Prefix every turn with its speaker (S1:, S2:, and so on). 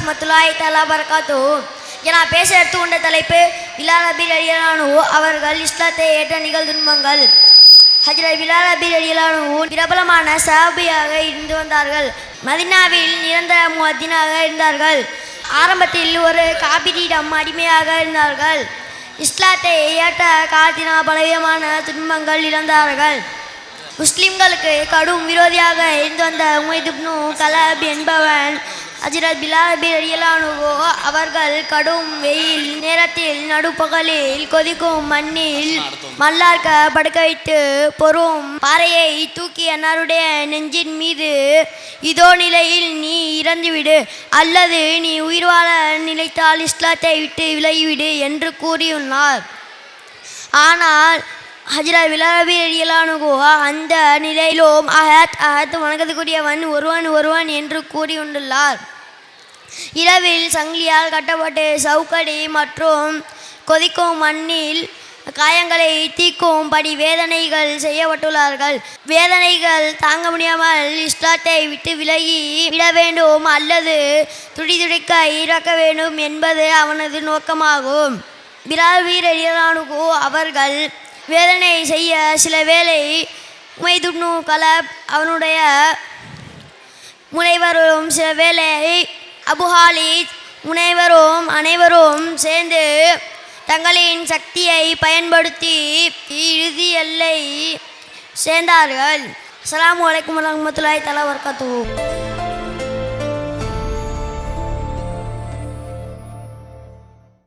S1: வரஹ்மத்துல்லாஹி தஆலா பரகாத்துஹு. நான் பேச எடுத்துக்கொண்ட தலைப்பு பிலால் ரபி ரலியல்லாஹு அன்ஹு அவர்கள் இஸ்லாத்தை ஏற்ற நிகழ்துன்பங்கள். ஹஜ்ரத் பிலால் ரபி ரலியல்லாஹு அன்ஹு பிரபலமான சஹாபியாக இருந்து வந்தார்கள். மதீனாவில் நிரந்தர முஅத்தினாக இருந்தார்கள். ஆரம்பத்தில் ஒரு காபிரிடம் அடிமையாக இருந்தார்கள். இஸ்லாத்தை ஏற்ற காலத்தினால் பலவிதமான துன்பங்கள் இழந்தார்கள். முஸ்லிம்களுக்கு கடும் விரோதியாக இருந்து வந்த உமைத் இப்னு கலப் என்பவன் ஹஜ்ரத் பிலால் ரபி ரலியல்லாஹு அன்ஹு அவர்கள் கடும் வெயில் நேரத்தில் நடுப்பகலில் கொதிக்கும் மண்ணில் மல்லார்க்க படுக்க வைத்து பொறும் பாறையை தூக்கி அன்னாருடைய நெஞ்சின் மீது இதோ நிலையில் நீ இறந்துவிடு அல்லது நீ உயிர் வாழ நிலைத்தால் இஸ்லாத்தை விட்டு விலகிவிடு என்று கூறியுள்ளார். ஆனால் ஹஜ்ரத் பிலால் ரபி ரலியல்லாஹு அன்ஹு அந்த நிலையிலும் அஹத் வணக்கத்துக்குரியவன் ஒருவன் என்று கூறியுள்ளார். இரவில் சங்கிலியால் கட்டப்பட்டு சவுக்கடி மற்றும் கொதிக்கும் மண்ணில் காயங்களை தீக்கும்படி வேதனைகள் செய்யப்பட்டுள்ளார்கள். வேதனைகள் தாங்க முடியாமல் இஸ்லாத்தை விட்டு விலகி விட வேண்டும் அல்லது துடிதுடிக்க இறக்க வேண்டும் என்பது அவனது நோக்கமாகும். பிலால் ரபி ரலியல்லாஹு அன்ஹு அவர்கள் வேதனை செய்ய சில வேளை உமைத் இப்னு கலப் அவனுடைய முனைவரும் சில வேளை அபு ஹாலித் முனைவரும் அனைவரும் சேர்ந்து தங்களின் சக்தியை பயன்படுத்தி இறுதி எல்லை சேர்ந்தார்கள். அஸ்ஸலாமு அலைக்கும் வரஹ்மத்துல்லாஹி தஆலா வபரகாத்துஹு.